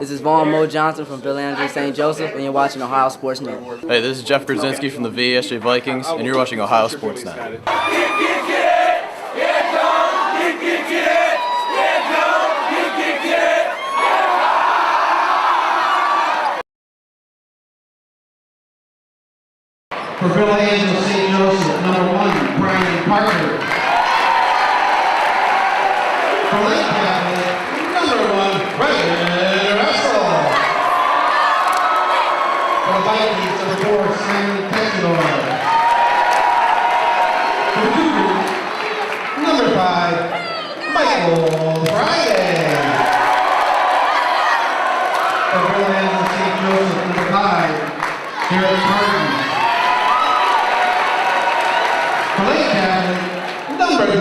This is Vaughn Mo Johnson from Bill Andrew St. Joseph, and you're watching Ohio Sports Net. Hey, this is Jeff Grzinski from the VASJ Vikings, and you're watching Ohio Sports Net. For Bill Andrew St. Joseph, number 1, Brian Parker. For Lake Catholic, number 1, Brandon Russell. For the Vikings, number 4, Simon Texidor. For the Cougars, number 5, Michael Bryan. For Bill Andrew St. Joseph, number 5, Derek Martin. For Lake Catholic, number 3,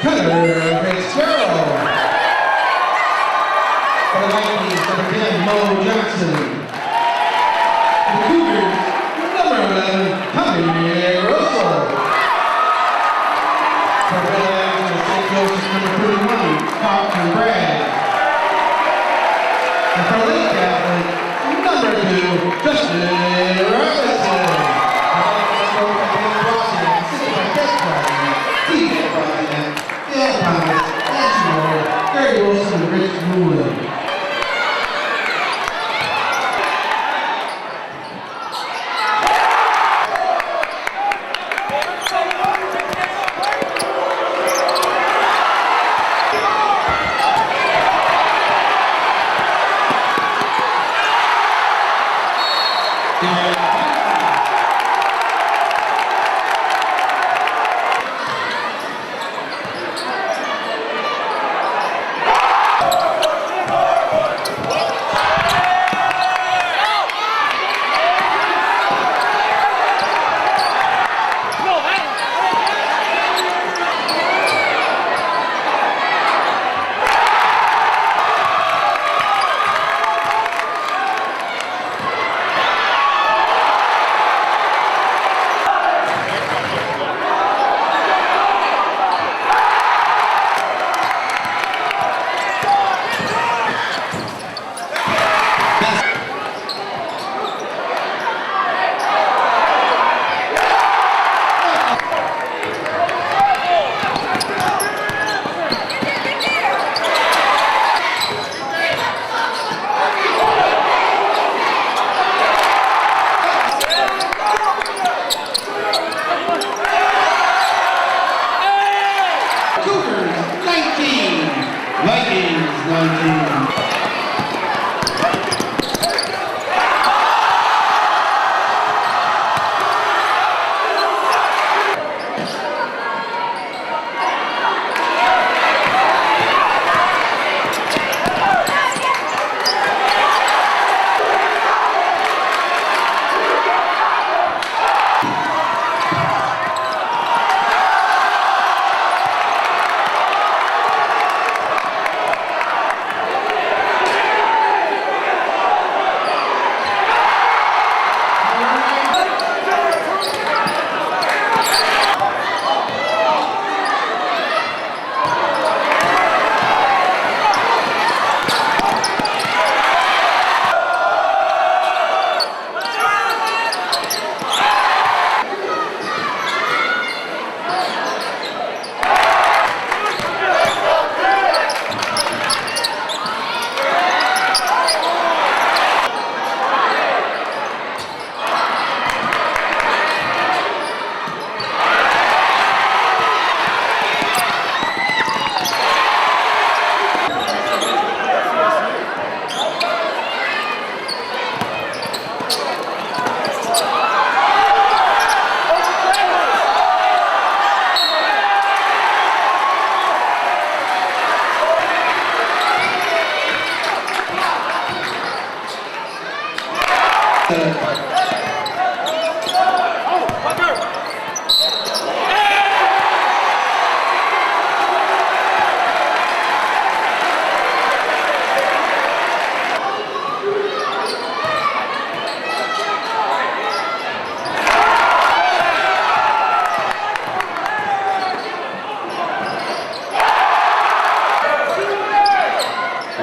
Connor Fitzgerald. For the Vikings, number 10, Mo Johnson. For the Cougars, number 11, Tommy Russell. For Bill Andrew St. Joseph, number 31, Carlton Bragg. And for Lake Catholic, number 2, Justin Robinson. Gary Wilson and Rich Moore. Vikings 19.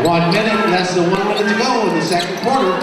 1 minute, less than 1 minute to go in the second quarter.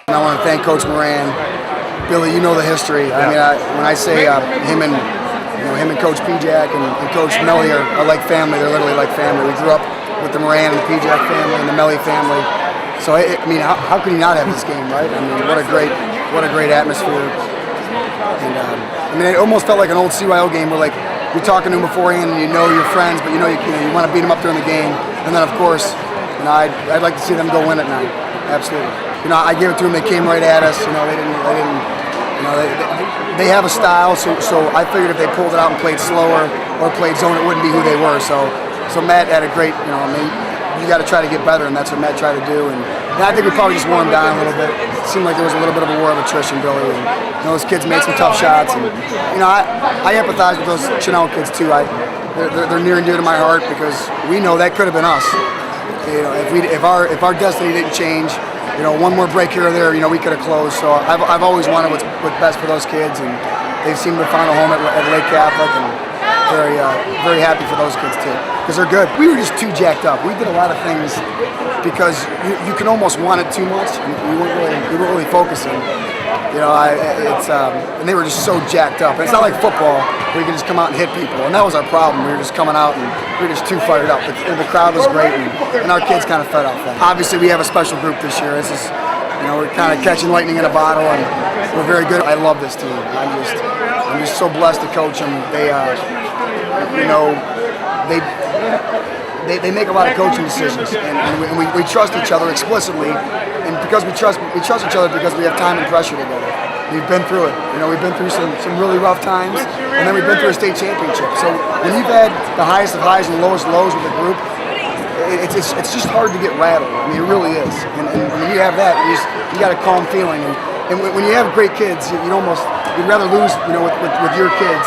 I want to thank Coach Moran. Billy, you know the history. I mean, when I say him and Coach P-Jack and Coach Melly are like family. They're literally like family. We grew up with the Moran and the P-Jack family and the Melly family. So I mean, how could he not have this game, right? I mean, what a great atmosphere. And I mean, it almost felt like an old CYO game where like you're talking to them beforehand and you know your friends, but you want to beat them up during the game. And then of course, I'd like to see them go win at night. Absolutely. I give it to them. They came right at us. They have a style. So I figured if they pulled it out and played slower or played zone, it wouldn't be who they were. So Matt had a great. You got to try to get better, and that's what Matt tried to do. And I think we probably just wore him down a little bit. It seemed like there was a little bit of a war of attrition, Billy. And those kids made some tough shots. And I empathize with those Chanel kids too. They're near and dear to my heart because we know that could have been us. If our destiny didn't change, one more break here or there, we could have closed. So I've always wanted what's best for those kids, and they seem to have found a home at Lake Catholic, and very happy for those kids too, because they're good. We were just too jacked up. We did a lot of things because you can almost want it too much. We weren't really focusing. And they were just so jacked up. And it's not like football where you can just come out and hit people. And that was our problem. We were just coming out and we were just too fired up. The crowd was great, and our kids kind of fed off that. Obviously, we have a special group this year. This is, we're kind of catching lightning in a bottle, and we're very good. I love this team. I'm just so blessed to coach them. They make a lot of coaching decisions, and we trust each other explicitly, and because we trust each other because we have time and pressure together. We've been through it. We've been through some really rough times, and then we've been through a state championship. So when you've had the highest of highs and the lowest of lows with a group, it's just hard to get rattled. I mean, it really is. And when you have that, you got a calm feeling. And when you have great kids, you'd rather lose, with your kids,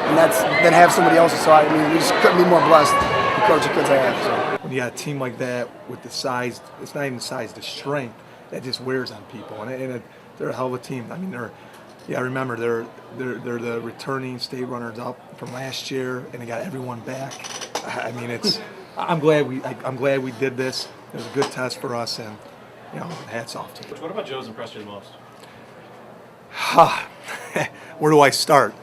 and than have somebody else's. So we just couldn't be more blessed. Coach the kids I have. So. When you got a team like that with the size, it's not even the size, the strength that just wears on people, and they're a hell of a team. I mean, I remember they're the returning state runners up from last year, and they got everyone back. I mean, I'm glad we did this. It was a good test for us, and hats off to them. What about Joe's impressed you the most? Where do I start?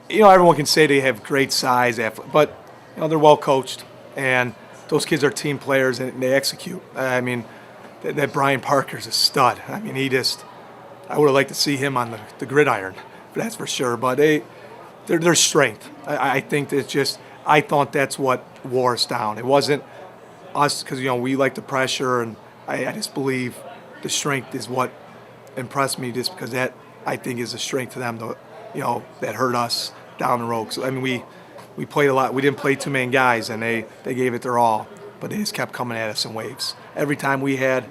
Everyone can say they have great size, but they're well coached, and those kids are team players and they execute. I mean, that Brian Parker's a stud. I mean, I would have liked to see him on the gridiron, that's for sure. But their strength. I think that I thought that's what wore us down. It wasn't us because we like the pressure, and I just believe the strength is what impressed me, just because that I think is a strength to them. That hurt us down the road. So, we played a lot. We didn't play too many guys, and they gave it their all, but they just kept coming at us in waves. Every time we had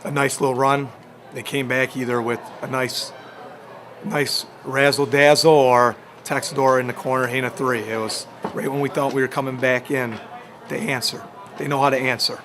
a nice little run, they came back either with a nice razzle-dazzle or Texador in the corner hitting a three. It was right when we thought we were coming back in, they answer. They know how to answer.